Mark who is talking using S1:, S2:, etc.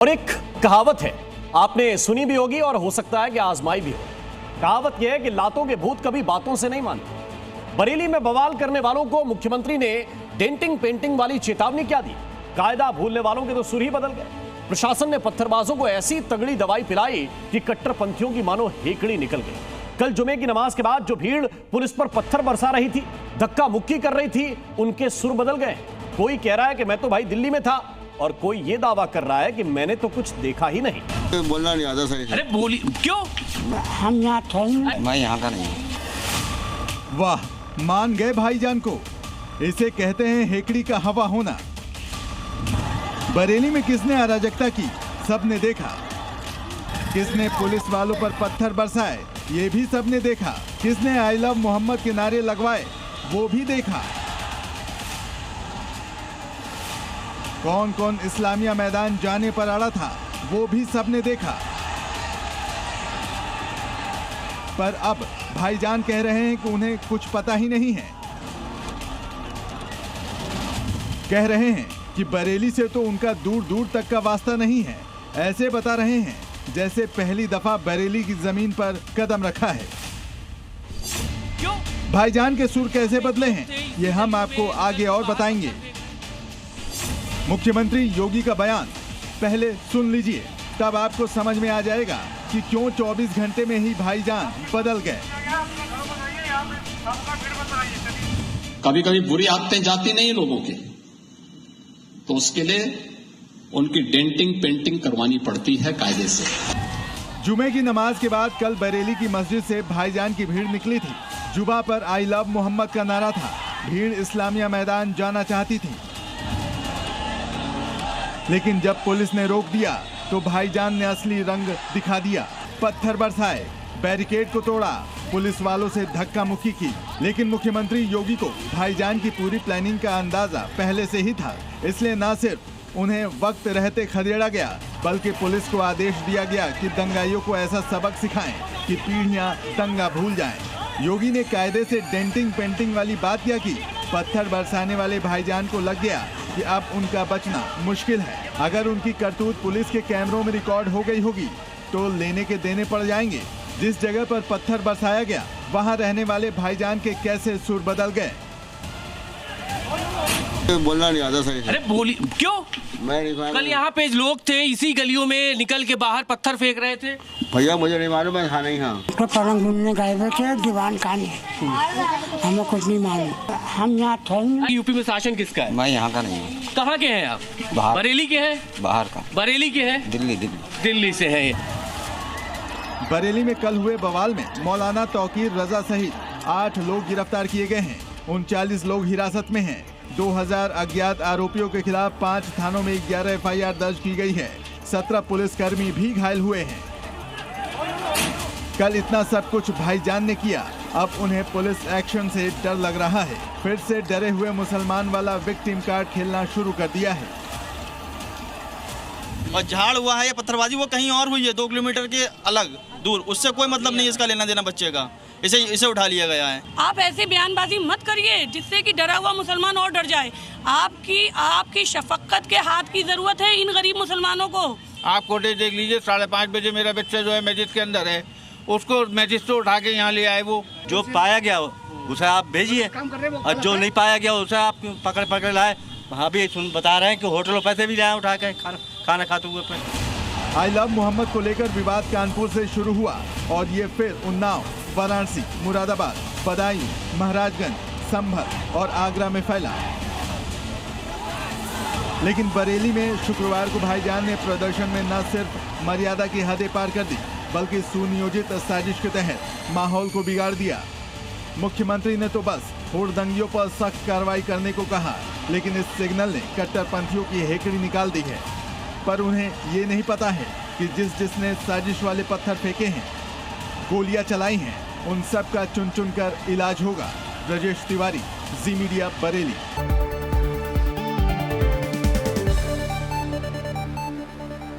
S1: और एक कहावत है, आपने सुनी भी होगी और हो सकता है कि आजमाई भी हो। कहावत यह है कि लातों के भूत कभी बातों से नहीं मानते। बरेली में बवाल करने वालों को मुख्यमंत्री ने डेंटिंग पेंटिंग वाली चेतावनी क्या दी? कायदा भूलने वालों के तो सुर ही बदल गए। प्रशासन ने पत्थरबाजों को ऐसी तगड़ी दवाई पिलाई कि कट्टरपंथियों की मानो हेकड़ी निकल गई। कल जुमे की नमाज के बाद जो भीड़ पुलिस पर पत्थर बरसा रही थी, धक्का मुक्की कर रही थी, उनके सुर बदल गए। कोई कह रहा है कि मैं तो भाई दिल्ली में था, और कोई ये दावा कर रहा है कि मैंने तो कुछ देखा ही नहीं।
S2: बोलना नहीं आता सही।
S3: अरे बोली क्यों?
S4: हम यहाँ थे ही नहीं।
S3: मैं यहाँ का नहीं।
S5: वाह, मान गए भाईजान को। इसे कहते हैं हेकड़ी का हवा होना। बरेली में किसने अराजकता की, सबने देखा। किसने पुलिस वालों पर पत्थर बरसाए, ये भी सबने देखा। किसने आई लव मोहम्मद के नारे लगवाए, वो भी देखा। कौन कौन इस्लामिया मैदान जाने पर अड़ा था, वो भी सबने देखा। पर अब भाईजान कह रहे हैं कि उन्हें कुछ पता ही नहीं है। कह रहे हैं कि बरेली से तो उनका दूर दूर तक का वास्ता नहीं है। ऐसे बता रहे हैं जैसे पहली दफा बरेली की जमीन पर कदम रखा है।
S3: क्यों?
S5: भाईजान के सुर कैसे बदले हैं, ये हम आपको आगे और बताएंगे। मुख्यमंत्री योगी का बयान पहले सुन लीजिए, तब आपको समझ में आ जाएगा कि क्यों 24 घंटे में ही भाईजान बदल गए।
S6: कभी कभी बुरी आदतें जाती नहीं लोगों के, तो उसके लिए उनकी डेंटिंग पेंटिंग करवानी पड़ती है कायदे से।
S5: जुमे की नमाज के बाद कल बरेली की मस्जिद से भाईजान की भीड़ निकली थी। जुबा पर आई लव मोहम्मद का नारा था। भीड़ इस्लामिया मैदान जाना चाहती थी, लेकिन जब पुलिस ने रोक दिया तो भाईजान ने असली रंग दिखा दिया। पत्थर बरसाए, बैरिकेड को तोड़ा, पुलिस वालों से धक्का मुक्की की। लेकिन मुख्यमंत्री योगी को भाईजान की पूरी प्लानिंग का अंदाजा पहले से ही था, इसलिए न सिर्फ उन्हें वक्त रहते खदेड़ा गया, बल्कि पुलिस को आदेश दिया गया कि दंगाइयों को ऐसा सबक सिखाएं कि पीढ़ियां दंगा भूल जाएं। योगी ने कायदे से डेंटिंग पेंटिंग वाली बात क्या की? पत्थर बरसाने वाले भाईजान को लग गया कि अब उनका बचना मुश्किल है। अगर उनकी करतूत पुलिस के कैमरों में रिकॉर्ड हो गई होगी तो लेने के देने पड़ जाएंगे। जिस जगह पर पत्थर बरसाया गया, वहां रहने वाले भाईजान के कैसे सुर बदल गए।
S2: बोलना नहीं आता सही।
S3: अरे बोली क्यों?
S2: मैं नहीं मालूम।
S3: कल यहाँ पे लोग थे, इसी गलियों में निकल के बाहर पत्थर फेंक रहे थे।
S2: भैया मुझे नहीं मालूम, मैं खाना ही हाँ।
S4: तो पलंग ढूंढने गए हुए थे दीवान खाने, हमें कुछ नहीं मालूम। हम यहाँ थे ही नहीं।
S3: यूपी में शासन किसका है?
S7: मैं यहाँ का नहीं हूँ।
S3: कहाँ के हैं आप?
S7: बाहर।
S3: बरेली के हैं?
S7: बाहर का।
S3: बरेली के हैं?
S7: दिल्ली।
S3: दिल्ली से है।
S5: बरेली में कल हुए बवाल में मौलाना तौकीर रजा सहित 8 लोग गिरफ्तार किए गए हैं। 39 लोग हिरासत में हैं। 2000 अज्ञात आरोपियों के खिलाफ 5 थानों में 11 FIR दर्ज की गई है। 17 पुलिसकर्मी भी घायल हुए हैं। कल इतना सब कुछ भाईजान ने किया, अब उन्हें पुलिस एक्शन से डर लग रहा है। फिर से डरे हुए मुसलमान वाला विक्टिम कार्ड खेलना शुरू कर दिया है।
S8: और झाड़ हुआ है या पत्थरबाजी वो कहीं और हुई है 2 किलोमीटर के अलग दूर, उससे कोई मतलब नहीं इसका लेना देना बच्चे का। इसे उठा लिया गया है।
S9: आप ऐसी बयानबाजी मत करिए जिससे कि डरा हुआ मुसलमान और डर जाए। आपकी शफकत के हाथ की जरूरत है इन गरीब मुसलमानों को।
S8: आप कोटे देख लीजिए, 5:30 बजे मेरा बच्चा जो है मस्जिद के अंदर है, उसको मस्जिद से उठा के यहाँ ले आए। वो
S10: जो पाया गया उसे आप भेजिए, और जो नहीं पाया गया उसे आप पकड़ लाए। वहाँ भी बता रहे हैं कि होटलों पैसे भी लाए उठा के खाना खाते हुए।
S5: आई लव मोहम्मद को लेकर विवाद कानपुर से शुरू हुआ और ये फिर उन्नाव, वाराणसी, मुरादाबाद, बदायूं, महाराजगंज, संभल और आगरा में फैला। लेकिन बरेली में शुक्रवार को भाईजान ने प्रदर्शन में न सिर्फ मर्यादा की हदें पार कर दी, बल्कि सुनियोजित साजिश के तहत माहौल को बिगाड़ दिया। मुख्यमंत्री ने तो बस हुड़दंगियों पर सख्त कार्रवाई करने को कहा, लेकिन इस सिग्नल ने कट्टरपंथियों की हेकड़ी निकाल दी है। पर उन्हें ये नहीं पता है कि जिसने साजिश वाले पत्थर फेंके हैं, गोलियां चलाई हैं, उन सब का चुन चुन कर इलाज होगा। ब्रजेश तिवारी, जी मीडिया, बरेली।